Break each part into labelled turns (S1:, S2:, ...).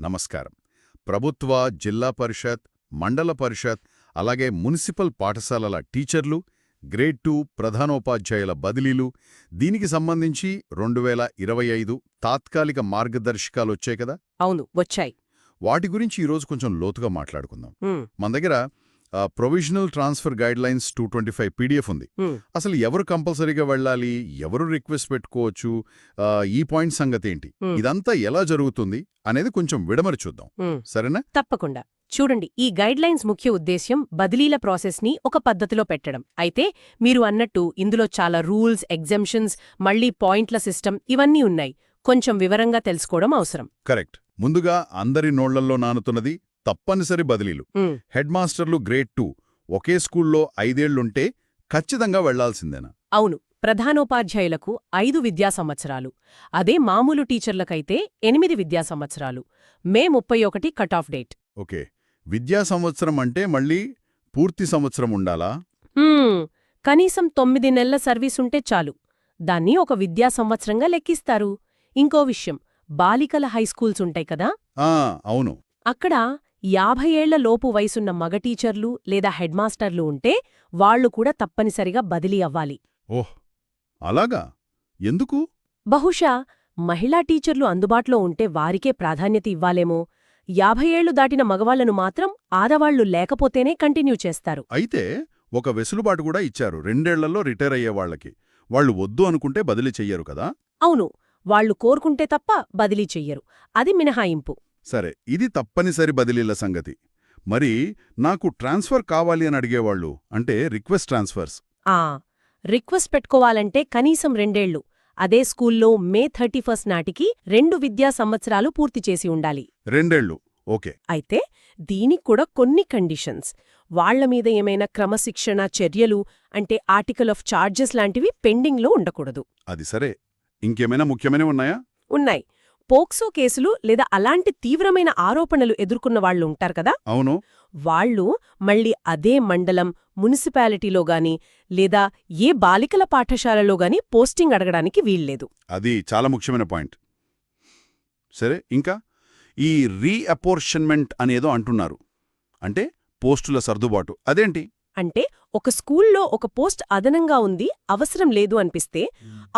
S1: నమస్కారం. ప్రభుత్వ, జిల్లా పరిషత్, మండల పరిషత్, అలాగే మున్సిపల్ పాఠశాలల టీచర్లు, గ్రేడ్ 2 ప్రధానోపాధ్యాయుల బదిలీలు, దీనికి సంబంధించి 2025 తాత్కాలిక మార్గదర్శకాలొచ్చాయి కదా?
S2: అవును, వచ్చాయి.
S1: వాటి గురించి ఈరోజు కొంచెం లోతుగా మాట్లాడుకుందాం.
S2: ఉమ్,
S1: మన దగ్గర ప్రొవిజనల్ ట్రాన్స్ఫర్ గైడ్లైన్స్ 225 పీడిఎఫ్ ఉంది.
S2: ఉమ్,
S1: అసలు ఎవరు కంపల్సరీగా వెళ్ళాలి, ఎవరు రిక్వెస్ట్ పెట్టుకోవచ్చు, ఈ పాయింట్ సంగతి ఏంటి,
S2: ఉమ్,
S1: ఇదంతా ఎలా జరుగుతుంది అనేది కొంచెం విడమరి చూద్దాం.
S2: ఉమ్.
S1: సరేనా?
S2: తప్పకుండా. చూడండి, ఈ గైడ్లైన్స్ ముఖ్య ఉద్దేశ్యం బదిలీల ప్రాసెస్ని ఒక పద్ధతిలో పెట్టడం. అయితే మీరు అన్నట్టు ఇందులో చాలా రూల్స్, ఎగ్జెంప్షన్స్, మళ్లీ పాయింట్ల సిస్టమ్ ఇవన్నీ ఉన్నాయి. కొంచెం వివరంగా తెలుసుకోవడం అవసరం.
S1: కరెక్ట్. ముందుగా అందరి నోళ్లల్లో నానుతున్నది తప్పనిసరి బదిలీలు.
S2: ఉమ్,
S1: హెడ్ మాస్టర్లు గ్రేడ్ 2 ఒకే స్కూల్లో 5 ఏళ్లుంటే ఖచ్చితంగా వెళ్లాల్సిందేనా?
S2: అవును. ప్రధానోపాధ్యాయులకు 5 విద్యా సంవత్సరాలు. అదే మామూలు టీచర్లకైతే 8 విద్యా సంవత్సరాలు. మే 31 కట్ ఆఫ్ డేట్.
S1: ఓకే. విద్యా సంవత్సరం అంటే మళ్ళీ పూర్తి సంవత్సరం ఉండాలా?
S2: కనీసం 9 నెలల సర్వీసుంటే చాలు. దాన్ని ఒక విద్యా సంవత్సరంగా లెక్కిస్తారు. ఇంకో విషయం, బాలికల హైస్కూల్స్ ఉంటాయి కదా,
S1: అవును.
S2: అక్కడ 50 ఏళ్ల లోపు వయసున్న మగ టీచర్లు లేదా హెడ్ మాస్టర్లు ఉంటే వాళ్లు కూడా తప్పనిసరిగా బదిలీ అవ్వాలి.
S1: ఓహ్, అలాగా? ఎందుకు?
S2: బహుశా మహిళా టీచర్లు అందుబాటులో ఉంటే వారికే ప్రాధాన్యత ఇవ్వాలేమో. 50 ఏళ్లు దాటిన మగవాళ్లను మాత్రం ఆడవాళ్లు లేకపోతేనే కంటిన్యూ చేస్తారు.
S1: అయితే ఒక వెసులుబాటు కూడా ఇచ్చారు. 2 ఏళ్లలో రిటైర్ అయ్యే వాళ్లకి. వాళ్లు వద్దు అనుకుంటే బదిలీ చెయ్యరు కదా?
S2: అవును, వాళ్లు కోరుకుంటే తప్ప బదిలీ చెయ్యరు. అది మినహాయింపు.
S1: సరే, ఇది తప్పనిసరి బదిలీల సంగతి. మరి నాకు ట్రాన్స్ఫర్ కావాలి అని అడిగేవాళ్లు, అంటే రిక్వెస్ట్ ట్రాన్స్ఫర్స్.
S2: రిక్వెస్ట్ పెట్టుకోవాలంటే కనీసం 2 ఏళ్లు. అదే స్కూల్లో మే 31 నాటికి 2 విద్యా సంవత్సరాలు పూర్తి చేసి ఉండాలి.
S1: 2 ఏళ్లు, ఓకే.
S2: అయితే దీనికి కూడా కొన్ని కండిషన్స్. వాళ్ల మీద ఏమైనా క్రమశిక్షణ చర్యలు, అంటే ఆర్టికల్ ఆఫ్ చార్జెస్ లాంటివి పెండింగ్లో ఉండకూడదు.
S1: అది సరే. ఇంకేమైనా ముఖ్యమైనవి ఉన్నాయా?
S2: ఉన్నాయి. పోక్సో కేసులు లేదా అలాంటి తీవ్రమైన ఆరోపణలు ఎదుర్కొన్న వాళ్లు ఉంటారు కదా,
S1: అవును.
S2: వాళ్లు మళ్ళీ అదే మండలం, మున్సిపాలిటీలో గాని లేదా ఏ బాలికల పాఠశాలలో గాని పోస్టింగ్ అడగడానికి వీల్లేదు.
S1: అది చాలా ముఖ్యమైన పాయింట్. సరే, ఇంకా ఈ రీఅపోర్షన్మెంట్ అనేదో అంటున్నారు. అంటే పోస్టుల సర్దుబాటు, అదేంటి?
S2: అంటే ఒక స్కూల్లో ఒక పోస్ట్ అదనంగా ఉంది, అవసరం లేదు అనిపిస్తే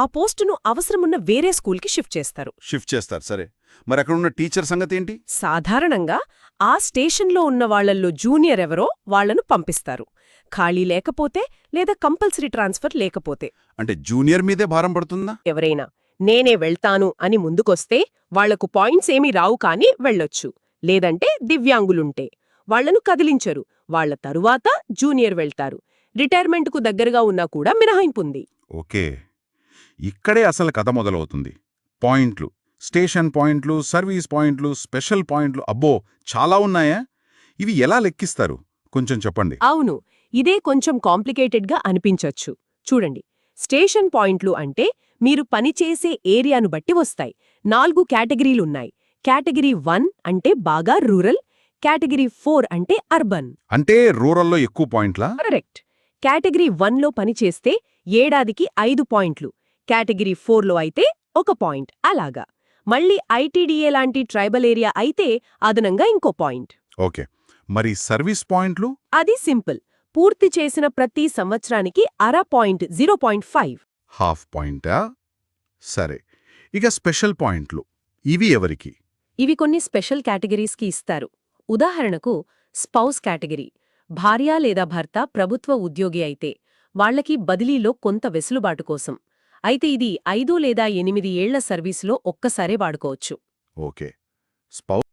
S2: ఆ పోస్టును అవసరమున్న వేరే స్కూల్కి షిఫ్ట్ చేస్తారు.
S1: సరే. మరి అక్కడున్న టీచర్ సంగతి ఏంటి?
S2: సాధారణంగా ఆ స్టేషన్లో ఉన్న వాళ్లల్లో జూనియర్ ఎవరో వాళ్లను పంపిస్తారు. ఖాళీ లేకపోతే లేదా కంపల్సరీ ట్రాన్స్ఫర్ లేకపోతే.
S1: అంటే జూనియర్ మీదే భారం పడుతుందా?
S2: ఎవరైనా నేనే వెళ్తాను అని ముందుకొస్తే వాళ్లకు పాయింట్స్ ఏమీ రావు కానీ వెళ్ళొచ్చు. లేదంటే దివ్యాంగులుంటే వాళ్లను కదిలించరు. వాళ్ల తరువాత జూనియర్ వెళ్తారు. రిటైర్మెంట్కు దగ్గరగా ఉన్నా కూడా మినహాయింపుంది.
S3: ఓకే, ఇక్కడే అసలు కథ మొదలవుతుంది. పాయింట్లు, స్టేషన్ పాయింట్లు, సర్వీస్ పాయింట్లు, స్పెషల్ పాయింట్లు, అబ్బో చాలా ఉన్నాయా? ఇవి ఎలా లెక్కిస్తారు? కొంచెం చెప్పండి.
S2: అవును, ఇదే కొంచెం కాంప్లికేటెడ్గా అనిపించొచ్చు. చూడండి, స్టేషన్ పాయింట్లు అంటే మీరు పనిచేసే ఏరియాను బట్టి వస్తాయి. 4 కేటగిరీలున్నాయి. కేటగిరీ 1 అంటే బాగా రూరల్, కేటగిరీ 4 అంటే అర్బన్.
S3: అంటే రూరల్లో ఎక్కువ పాయింట్లా?
S2: కరెక్ట్. కేటగిరీ 1లో పనిచేస్తే ఏడాదికి 5 పాయింట్లు, కేటగిరీ 4లో అయితే 1 పాయింట్, అలాగా. మళ్ళీ ఐటీడీఏ లాంటి ట్రైబల్ ఏరియా అయితే అదనంగా ఇంకో పాయింట్.
S3: ఓకే, మరి సర్వీస్ పాయింట్లు?
S2: అది సింపుల్. పూర్తి చేసిన ప్రతి సంవత్సరానికి అర పాయింట్, 0.5.
S3: హాఫ్ పాయింటా? సరే, ఇక స్పెషల్ పాయింట్లు, ఇవి ఎవరికి?
S2: ఇవి కొన్ని స్పెషల్ కేటగిరీస్కి ఇస్తారు. ఉదాహరణకు స్పౌస్ కేటగిరీ. భార్య లేదా భర్త ప్రభుత్వ ఉద్యోగి అయితే వాళ్లకి బదిలీలో కొంత వెసులుబాటు కోసం. అయితే ఇది 5 లేదా 8 ఏళ్ల సర్వీసులో ఒక్కసారే వాడుకోవచ్చు.
S3: ఓకే. స్పౌస్